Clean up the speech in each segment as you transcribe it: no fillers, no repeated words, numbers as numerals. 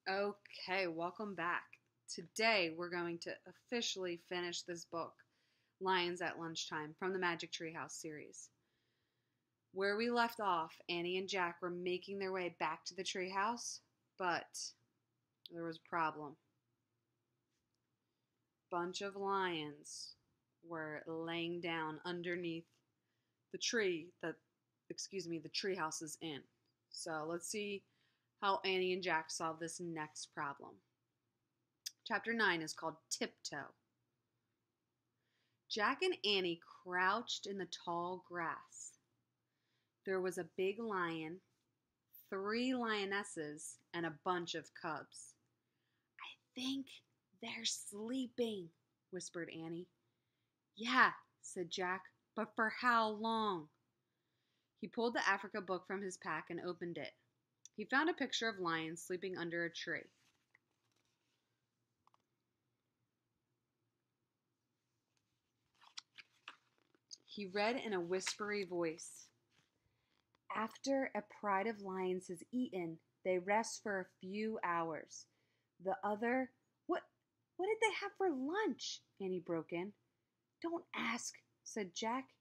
Okay, welcome back. Today we're going to officially finish this book, Lions at Lunchtime, from the Magic Treehouse series. Where we left off, Annie and Jack were making their way back to the treehouse, but there was a problem. Bunch of lions were laying down underneath the the treehouse is in. So let's see how Annie and Jack solve this next problem. Chapter 9 is called Tiptoe. Jack and Annie crouched in the tall grass. There was a big lion, 3 lionesses, and a bunch of cubs. "I think they're sleeping," whispered Annie. "Yeah," said Jack, "but for how long?" He pulled the Africa book from his pack and opened it. He found a picture of lions sleeping under a tree. He read in a whispery voice, "After a pride of lions has eaten, they rest for a few hours. The other—" What did they have for lunch?" Annie broke in. "Don't ask," said Jack.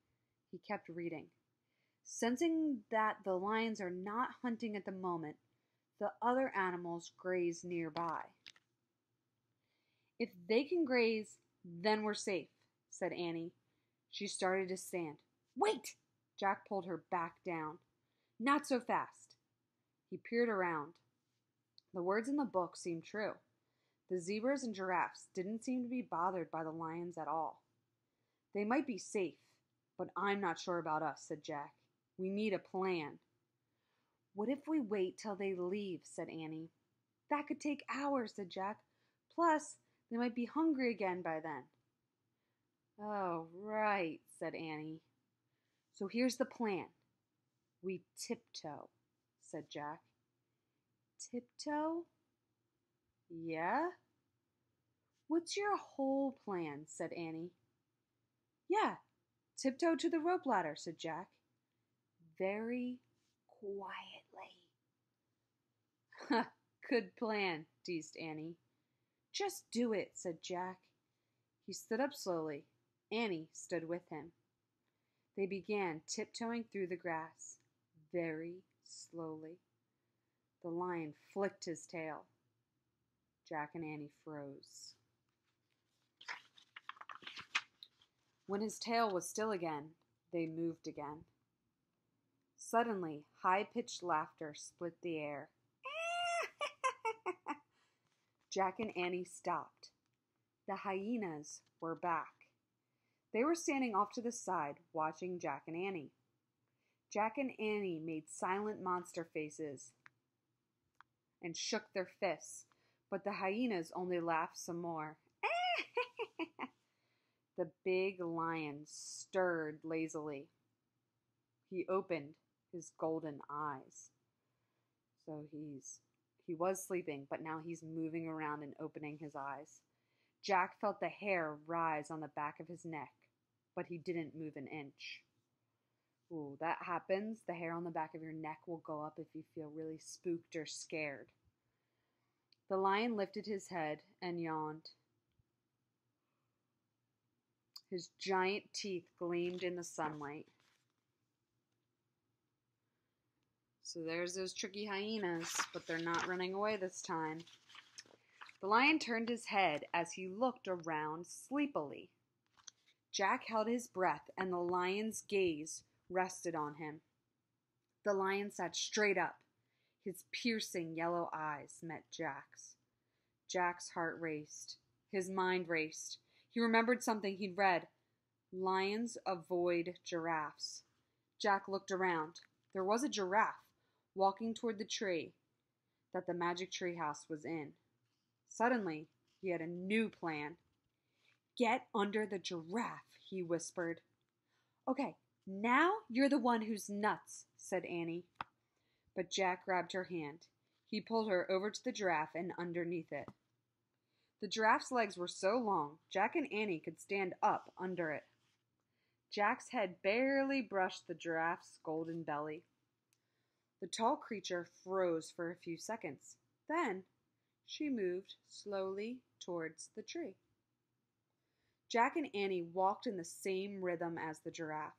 He kept reading. Sensing that the lions are not hunting at the moment, the other animals graze nearby. "If they can graze, then we're safe," said Annie. She started to stand. "Wait!" Jack pulled her back down. "Not so fast." He peered around. The words in the book seemed true. The zebras and giraffes didn't seem to be bothered by the lions at all. "They might be safe, but I'm not sure about us," said Jack. "We need a plan." "What if we wait till they leave?" said Annie. "That could take hours," said Jack. "Plus, they might be hungry again by then." "Oh, right," said Annie. "So here's the plan. We tiptoe," said Jack. "Tiptoe?" "Yeah?" "What's your whole plan?" said Annie. "Yeah, tiptoe to the rope ladder," said Jack. "Very quietly." "Good plan," teased Annie. "Just do it," said Jack. He stood up slowly. Annie stood with him. They began tiptoeing through the grass, very slowly. The lion flicked his tail. Jack and Annie froze. When his tail was still again, they moved again. Suddenly, high-pitched laughter split the air. Jack and Annie stopped. The hyenas were back. They were standing off to the side, watching Jack and Annie. Jack and Annie made silent monster faces and shook their fists, but the hyenas only laughed some more. The big lion stirred lazily. He opened his golden eyes. So he was sleeping, but now he's moving around and opening his eyes. Jack felt the hair rise on the back of his neck, but he didn't move an inch. Ooh, that happens. The hair on the back of your neck will go up if you feel really spooked or scared. The lion lifted his head and yawned. His giant teeth gleamed in the sunlight. So there's those tricky hyenas, but they're not running away this time. The lion turned his head as he looked around sleepily. Jack held his breath, and the lion's gaze rested on him. The lion sat straight up. His piercing yellow eyes met Jack's. Jack's heart raced. His mind raced. He remembered something he'd read. Lions avoid giraffes. Jack looked around. There was a giraffe walking toward the tree that the magic treehouse was in. Suddenly, he had a new plan. "Get under the giraffe," he whispered. "Okay, now you're the one who's nuts," said Annie. But Jack grabbed her hand. He pulled her over to the giraffe and underneath it. The giraffe's legs were so long, Jack and Annie could stand up under it. Jack's head barely brushed the giraffe's golden belly. The tall creature froze for a few seconds. Then She moved slowly towards the tree. Jack and Annie walked in the same rhythm as the giraffe.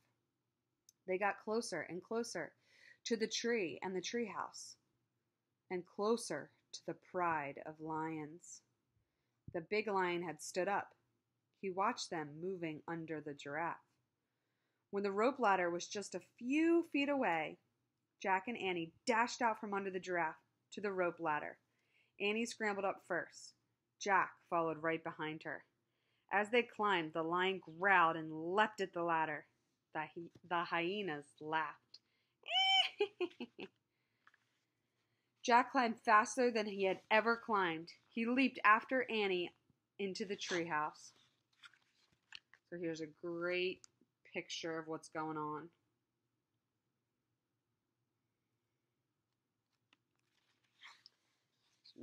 They got closer and closer to the tree and the treehouse, and closer to the pride of lions. The big lion had stood up. He watched them moving under the giraffe. When the rope ladder was just a few feet away, Jack and Annie dashed out from under the giraffe to the rope ladder. Annie scrambled up first. Jack followed right behind her. As they climbed, the lion growled and leapt at the ladder. The hyenas laughed. Jack climbed faster than he had ever climbed. He leaped after Annie into the treehouse. So here's a great picture of what's going on.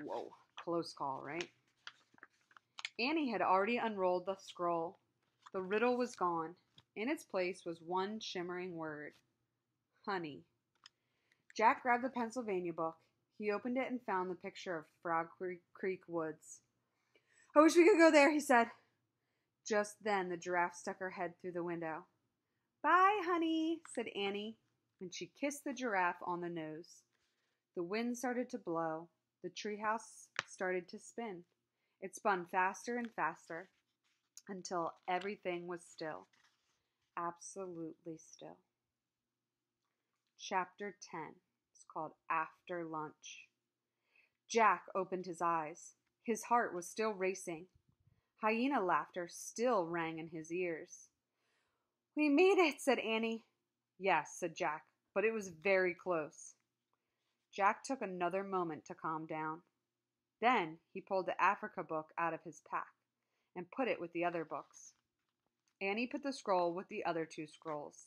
Whoa, close call, right? Annie had already unrolled the scroll. The riddle was gone. In its place was one shimmering word: honey. Jack grabbed the Pennsylvania book. He opened it and found the picture of Frog Creek Woods. I wish we could go there, he said. Just then, the giraffe stuck her head through the window. Bye, honey, said Annie, and she kissed the giraffe on the nose. The wind started to blow. The treehouse started to spin. It spun faster and faster until everything was still. Absolutely still. Chapter 10. It's called After Lunch. Jack opened his eyes. His heart was still racing. Hyena laughter still rang in his ears. We made it, said Annie. Yes, said Jack, but it was very close. Jack took another moment to calm down. Then he pulled the Africa book out of his pack and put it with the other books. Annie put the scroll with the other two scrolls.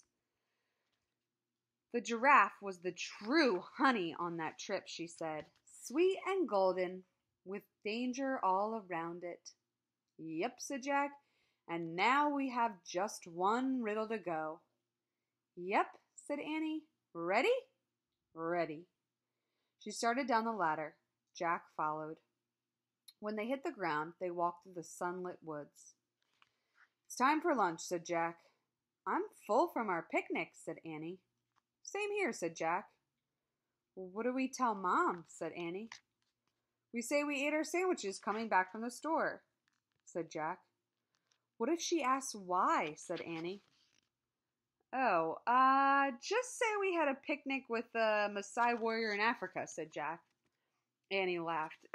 The giraffe was the true honey on that trip, she said. Sweet and golden, with danger all around it. Yep, said Jack, and now we have just one riddle to go. Yep, said Annie. Ready? Ready. She started down the ladder. Jack followed. When they hit the ground, they walked through the sunlit woods. It's time for lunch, said Jack. I'm full from our picnic, said Annie. Same here, said Jack. Well, what do we tell Mom? Said Annie. We say we ate our sandwiches coming back from the store, said Jack. What if she asks why? Said Annie. Oh, just say we had a picnic with a Maasai warrior in Africa, said Jack. Annie laughed.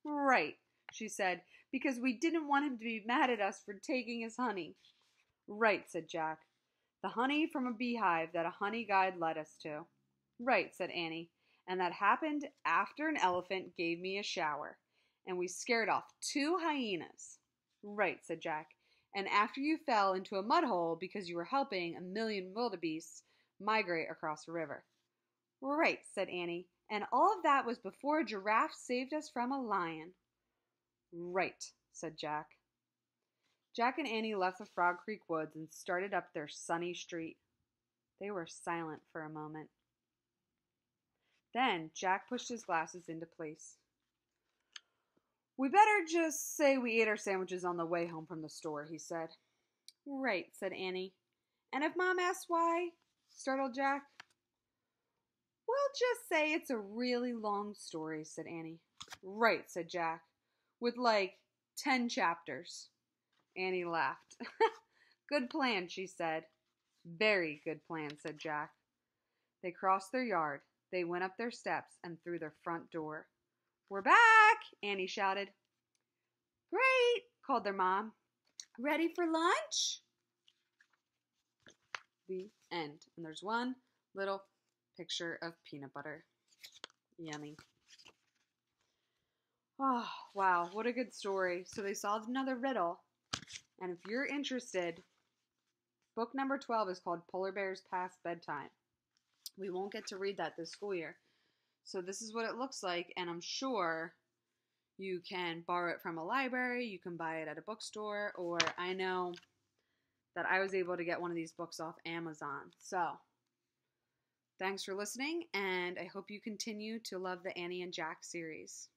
Right, she said, because we didn't want him to be mad at us for taking his honey. Right, said Jack. The honey from a beehive that a honey guide led us to. Right, said Annie, and that happened after an elephant gave me a shower, and we scared off 2 hyenas. Right, said Jack, and after you fell into a mud hole because you were helping 1,000,000 wildebeests migrate across the river. Right, said Annie, and all of that was before a giraffe saved us from a lion. Right, said Jack. Jack and Annie left the Frog Creek woods and started up their sunny street. They were silent for a moment. Then Jack pushed his glasses into place. We better just say we ate our sandwiches on the way home from the store, he said. Right, said Annie. And if Mom asks why? Startled Jack. We'll just say it's a really long story, said Annie. Right, said Jack, with like 10 chapters. Annie laughed. Good plan, she said. Very good plan, said Jack. They crossed their yard. They went up their steps and through their front door. We're back, Annie shouted. Great, called their mom. Ready for lunch? The end. And there's one little picture of peanut butter. Yummy. Oh, wow, what a good story. So they solved another riddle. And if you're interested, book number 12 is called Polar Bears Past Bedtime. We won't get to read that this school year. So this is what it looks like, and I'm sure you can borrow it from a library, you can buy it at a bookstore, or I know that I was able to get one of these books off Amazon. So thanks for listening, and I hope you continue to love the Annie and Jack series.